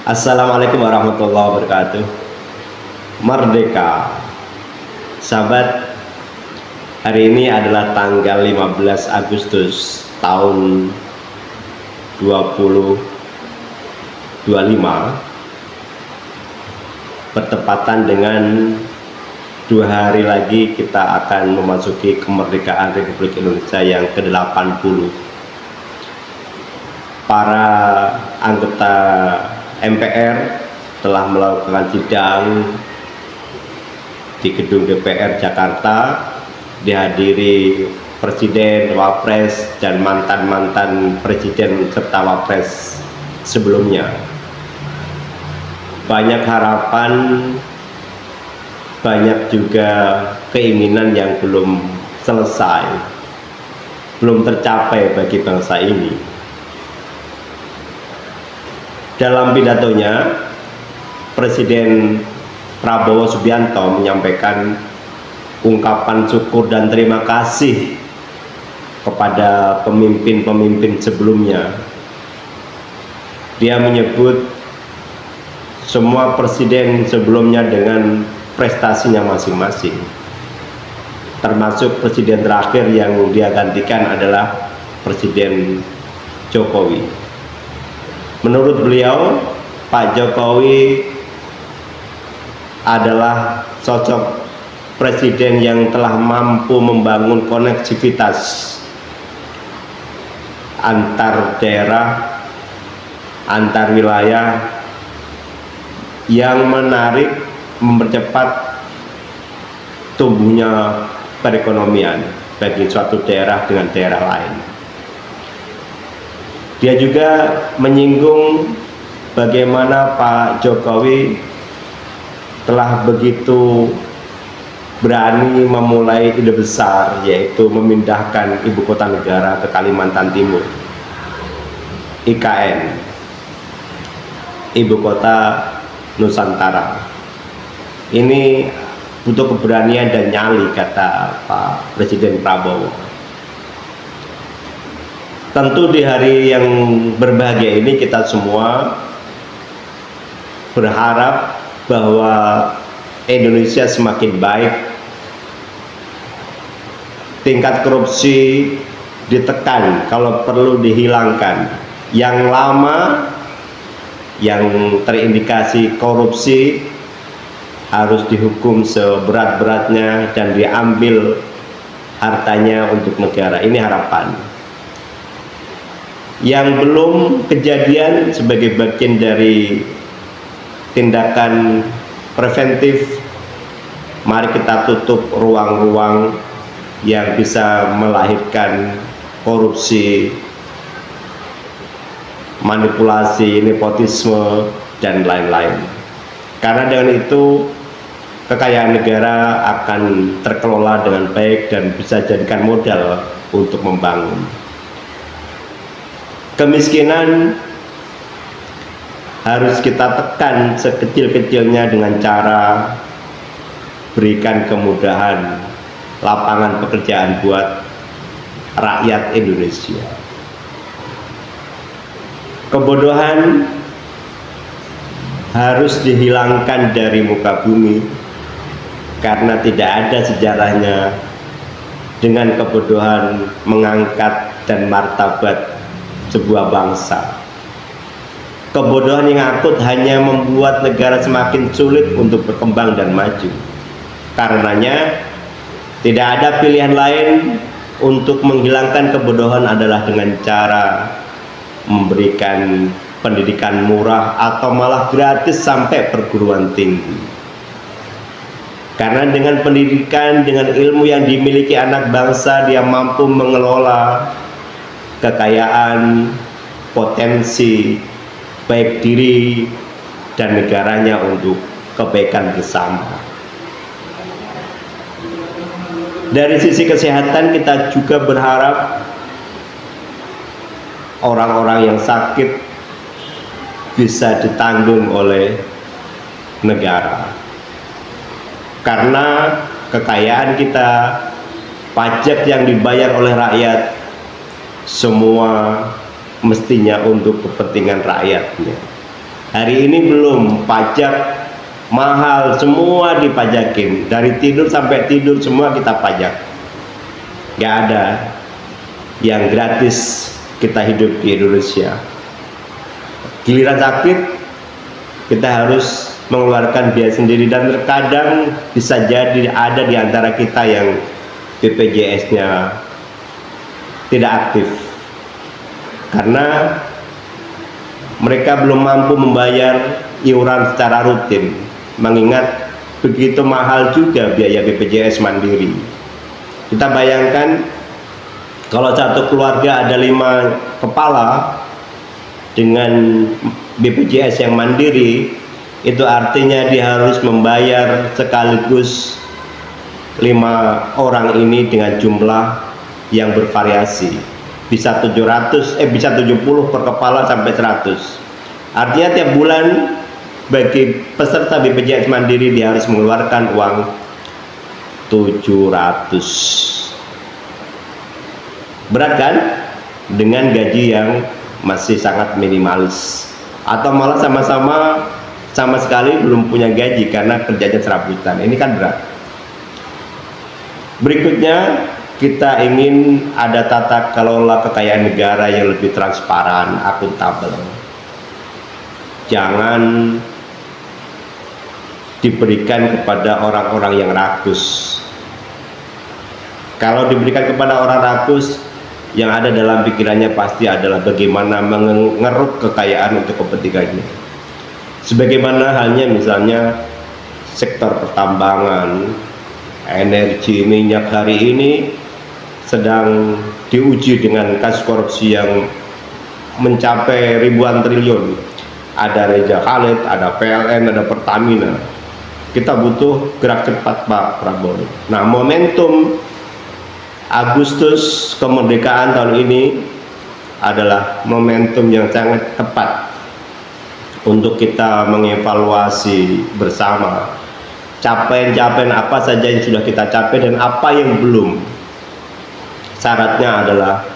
Assalamualaikum warahmatullahi wabarakatuh. Merdeka. Sahabat, hari ini adalah tanggal 15 Agustus tahun 2025, bertepatan dengan 2 hari lagi kita akan memasuki kemerdekaan Republik Indonesia yang ke-80. Para anggota MPR telah melakukan sidang di gedung DPR Jakarta, dihadiri Presiden, Wapres, dan mantan-mantan Presiden serta Wapres sebelumnya. Banyak harapan, banyak juga keinginan yang belum selesai, belum tercapai bagi bangsa ini. Dalam pidatonya, Presiden Prabowo Subianto menyampaikan ungkapan syukur dan terima kasih kepada pemimpin-pemimpin sebelumnya. Dia menyebut semua presiden sebelumnya dengan prestasinya masing-masing, termasuk presiden terakhir yang dia gantikan adalah Presiden Jokowi. Menurut beliau, Pak Jokowi adalah sosok presiden yang telah mampu membangun koneksivitas antar daerah, antar wilayah yang menarik, mempercepat tumbuhnya perekonomian bagi suatu daerah dengan daerah lain. Dia juga menyinggung bagaimana Pak Jokowi telah begitu berani memulai ide besar, yaitu memindahkan ibu kota negara ke Kalimantan Timur, IKN, ibu kota Nusantara. Ini butuh keberanian dan nyali, kata Pak Presiden Prabowo. Tentu di hari yang berbahagia ini kita semua berharap bahwa Indonesia semakin baik, tingkat korupsi ditekan, kalau perlu dihilangkan. Yang lama yang terindikasi korupsi harus dihukum seberat-beratnya dan diambil hartanya untuk negara. Ini harapan. Yang belum kejadian sebagai bagian dari tindakan preventif, mari kita tutup ruang-ruang yang bisa melahirkan korupsi, manipulasi, nepotisme, dan lain-lain. Karena dengan itu kekayaan negara akan terkelola dengan baik dan bisa jadikan modal untuk membangun. Kemiskinan harus kita tekan sekecil-kecilnya dengan cara berikan kemudahan lapangan pekerjaan buat rakyat Indonesia. Kebodohan harus dihilangkan dari muka bumi, karena tidak ada sejarahnya dengan kebodohan mengangkat dan martabat sebuah bangsa. Kebodohan yang akut hanya membuat negara semakin sulit untuk berkembang dan maju. Karenanya tidak ada pilihan lain untuk menghilangkan kebodohan adalah dengan cara memberikan pendidikan murah atau malah gratis sampai perguruan tinggi. Karena dengan pendidikan, dengan ilmu yang dimiliki anak bangsa, dia mampu mengelola kekayaan, potensi, baik diri dan negaranya untuk kebaikan bersama. Dari sisi kesehatan, kita juga berharap orang-orang yang sakit bisa ditanggung oleh negara. Karena kekayaan kita, pajak yang dibayar oleh rakyat, semua mestinya untuk kepentingan rakyatnya. Hari ini belum, pajak mahal, semua dipajakin, dari tidur sampai tidur semua kita pajak. Gak ada yang gratis kita hidup di Indonesia. Giliran sakit kita harus mengeluarkan biaya sendiri, dan terkadang bisa jadi ada di antara kita yang BPJS-nya tidak aktif karena mereka belum mampu membayar iuran secara rutin, mengingat begitu mahal juga biaya BPJS Mandiri. Kita bayangkan kalau satu keluarga ada 5 kepala dengan BPJS yang mandiri, itu artinya dia harus membayar sekaligus 5 orang ini dengan jumlah yang bervariasi, bisa 70 per kepala sampai 100. Artinya tiap bulan bagi peserta BPJS Mandiri dia harus mengeluarkan uang 700. Berat kan? Dengan gaji yang masih sangat minimalis, atau malah sama sekali belum punya gaji karena kerjanya serabutan. Ini kan berat. Berikutnya, kita ingin ada tata kelola kekayaan negara yang lebih transparan, akuntabel. Jangan diberikan kepada orang-orang yang rakus. Kalau diberikan kepada orang rakus, yang ada dalam pikirannya pasti adalah bagaimana mengeruk kekayaan untuk kepentingannya. Sebagaimana halnya misalnya sektor pertambangan, energi, minyak hari ini sedang diuji dengan kasus korupsi yang mencapai ribuan triliun. Ada Raja Khalid, ada PLN, ada Pertamina. Kita butuh gerak cepat Pak Prabowo. Nah, momentum Agustus kemerdekaan tahun ini adalah momentum yang sangat tepat untuk kita mengevaluasi bersama capaian-capaian apa saja yang sudah kita capai dan apa yang belum. Syaratnya adalah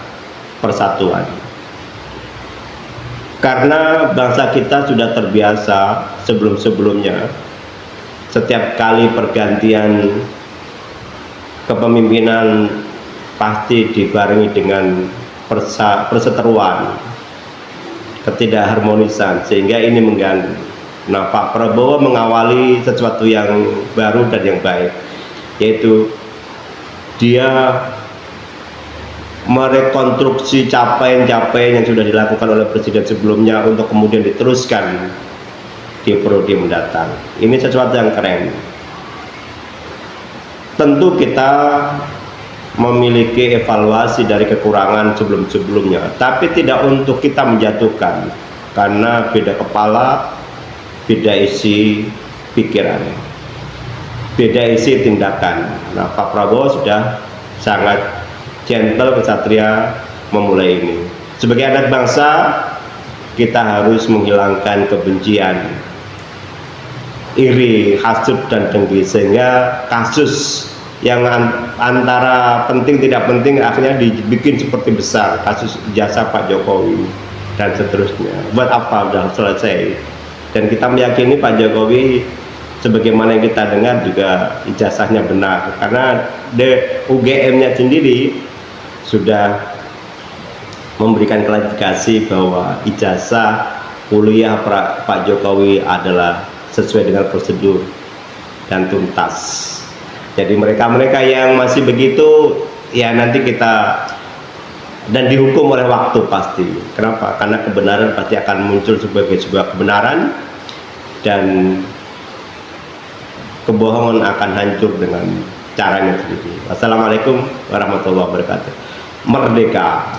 persatuan. Karena bangsa kita sudah terbiasa sebelum-sebelumnya setiap kali pergantian kepemimpinan pasti dibarengi dengan perseteruan, ketidakharmonisan, sehingga ini mengganggu. Nah, Pak Prabowo mengawali sesuatu yang baru dan yang baik, yaitu dia merekonstruksi capaian-capaian yang sudah dilakukan oleh presiden sebelumnya untuk kemudian diteruskan di periode mendatang. Ini sesuatu yang keren. Tentu kita memiliki evaluasi dari kekurangan sebelum-sebelumnya, tapi tidak untuk kita menjatuhkan, karena beda kepala, beda isi pikiran, beda isi tindakan. Nah, Pak Prabowo sudah sangat gentle, kesatria memulai ini. Sebagai anak bangsa, kita harus menghilangkan kebencian, iri, hasud, dan dengki, sehingga kasus yang antara penting tidak penting akhirnya dibikin seperti besar, kasus ijazah Pak Jokowi dan seterusnya. Buat apa, udah selesai. Dan kita meyakini Pak Jokowi sebagaimana yang kita dengar juga ijazahnya benar, karena UGM-nya sendiri sudah memberikan klarifikasi bahwa ijazah kuliah Pak Jokowi adalah sesuai dengan prosedur dan tuntas. Jadi mereka-mereka yang masih begitu, ya nanti kita dan dihukum oleh waktu pasti. Kenapa? Karena kebenaran pasti akan muncul sebagai sebuah kebenaran dan kebohongan akan hancur dengan caranya sendiri. Wassalamualaikum warahmatullahi wabarakatuh. Merdeka!